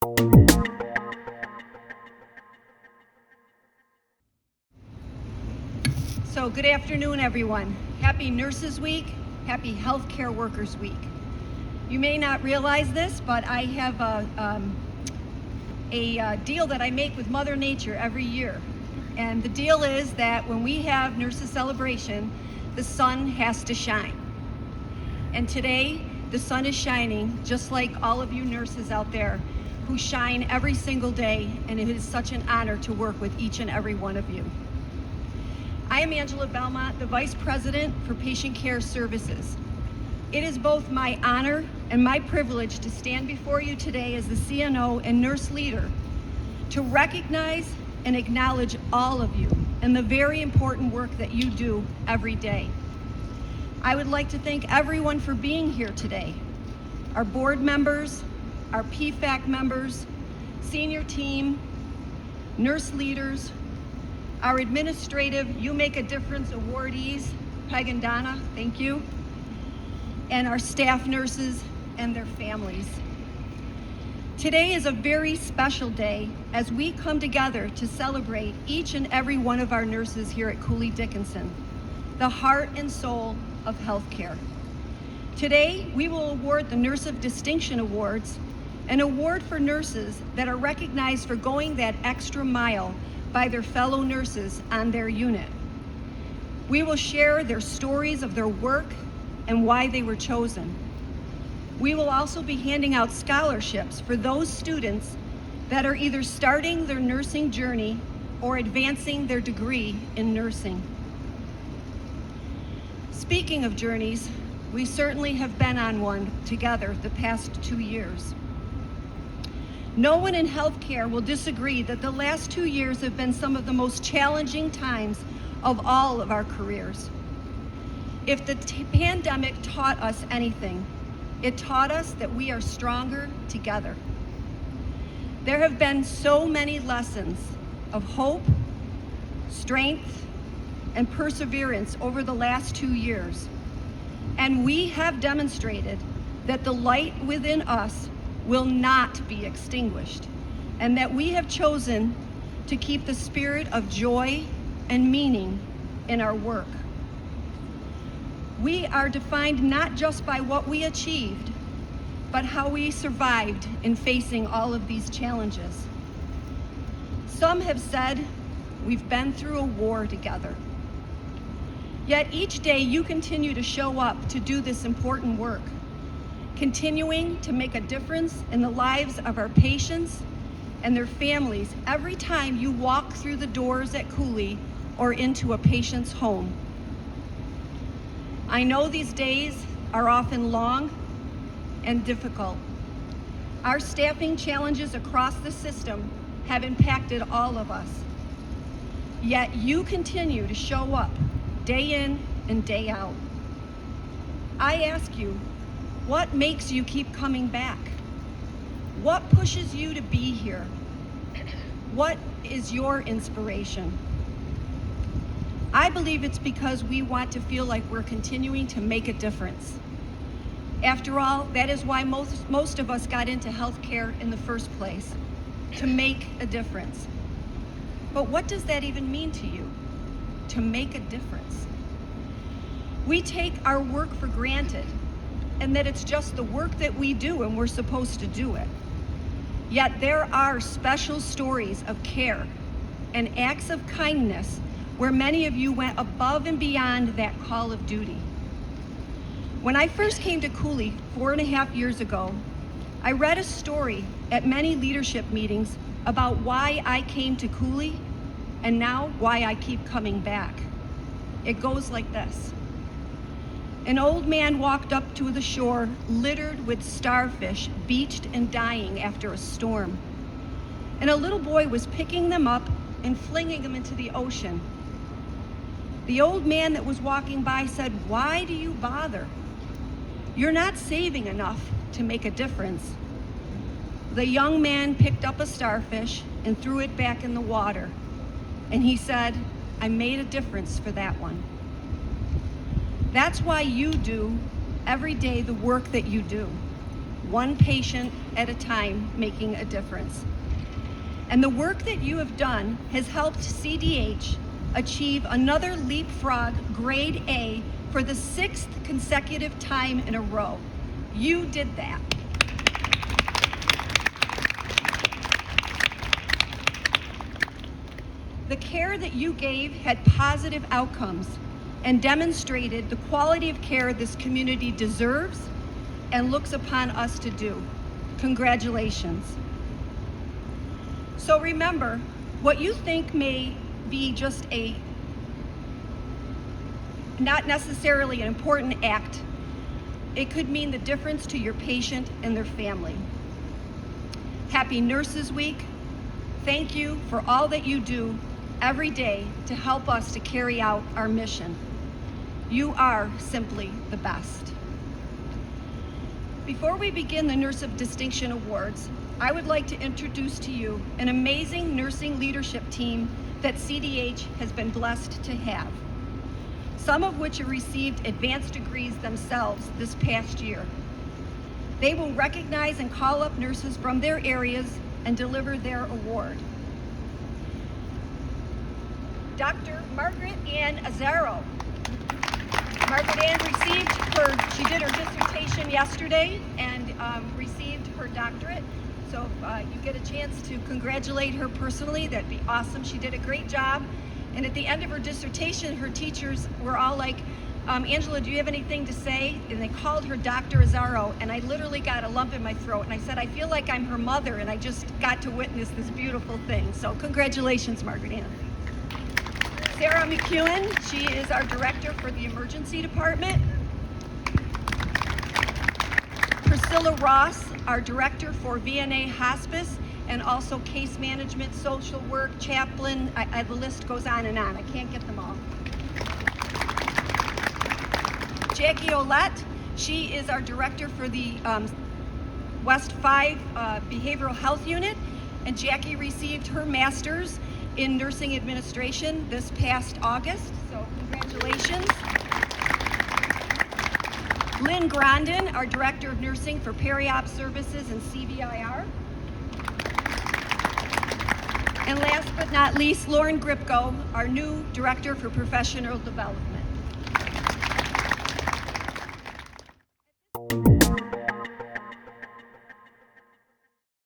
So good afternoon, everyone. Happy Nurses Week, happy Healthcare Workers Week. You may not realize this, but I have a deal that I make with Mother Nature every year. And the deal is that when we have Nurses Celebration, the sun has to shine. And today, the sun is shining just like all of you nurses out there who shine every single day, and it is such an honor to work with each and every one of you. I am Angela Belmont, the Vice President for Patient Care Services. It is both my honor and my privilege to stand before you today as the CNO and nurse leader to recognize and acknowledge all of you and the very important work that you do every day. I would like to thank everyone for being here today. Our board members, our PFAC members, senior team, nurse leaders, our administrative You Make a Difference awardees, Peg and Donna, thank you, and our staff nurses and their families. Today is a very special day as we come together to celebrate each and every one of our nurses here at Cooley Dickinson, the heart and soul of healthcare. Today, we will award the Nurse of Distinction Awards, an award for nurses that are recognized for going that extra mile by their fellow nurses on their unit. We will share their stories of their work and why they were chosen. We will also be handing out scholarships for those students that are either starting their nursing journey or advancing their degree in nursing. Speaking of journeys, we certainly have been on one together the past 2 years. No one in healthcare will disagree that the last 2 years have been some of the most challenging times of all of our careers. If the pandemic taught us anything, it taught us that we are stronger together. There have been so many lessons of hope, strength, and perseverance over the last 2 years, and we have demonstrated that the light within us will not be extinguished, and that we have chosen to keep the spirit of joy and meaning in our work. We are defined not just by what we achieved, but how we survived in facing all of these challenges. Some have said we've been through a war together. Yet each day you continue to show up to do this important work, continuing to make a difference in the lives of our patients and their families every time you walk through the doors at Cooley or into a patient's home. I know these days are often long and difficult. Our staffing challenges across the system have impacted all of us. Yet you continue to show up day in and day out. I ask you, what makes you keep coming back? What pushes you to be here? What is your inspiration? I believe it's because we want to feel like we're continuing to make a difference. After all, that is why most of us got into healthcare in the first place, to make a difference. But what does that even mean to you, to make a difference? We take our work for granted, and that it's just the work that we do and we're supposed to do it. Yet there are special stories of care and acts of kindness where many of you went above and beyond that call of duty. When I first came to Cooley 4.5 years ago, I read a story at many leadership meetings about why I came to Cooley and now why I keep coming back. It goes like this. An old man walked up to the shore littered with starfish, beached and dying after a storm. And a little boy was picking them up and flinging them into the ocean. The old man that was walking by said, "Why do you bother? You're not saving enough to make a difference." The young man picked up a starfish and threw it back in the water. And he said, "I made a difference for that one." That's why you do every day the work that you do. one patient at a time, making a difference. And the work that you have done has helped CDH achieve another Leapfrog Grade A for the 6th consecutive time in a row. You did that. The care that you gave had positive outcomes and demonstrated the quality of care this community deserves and looks upon us to do. Congratulations. So remember, what you think may be just a not necessarily an important act, it could mean the difference to your patient and their family. Happy Nurses Week. Thank you for all that you do every day to help us to carry out our mission. You are simply the best. Before we begin the Nurse of Distinction Awards, I would like to introduce to you an amazing nursing leadership team that CDH has been blessed to have, some of which have received advanced degrees themselves this past year. They will recognize and call up nurses from their areas and deliver their award. Dr. Margaret Ann Azzaro. Margaret Ann she did her dissertation yesterday and received her doctorate. So if you get a chance to congratulate her personally, that'd be awesome. She did a great job. And at the end of her dissertation, her teachers were all like, Angela, do you have anything to say? And they called her Dr. Azzaro, and I literally got a lump in my throat. And I said, I feel like I'm her mother, and I just got to witness this beautiful thing. So congratulations, Margaret Ann. Sarah McEwen, she is our director for the emergency department. Priscilla Ross, our director for VNA Hospice, and also case management, social work, chaplain, the list goes on and on. I can't get them all. Jackie Olette, she is our director for the West 5 Behavioral Health Unit, and Jackie received her master's in nursing administration this past August, so congratulations. Lynn Grondin, our director of nursing for peri-op services and CVIR. And last but not least, Lauren Gripko, our new director for professional development.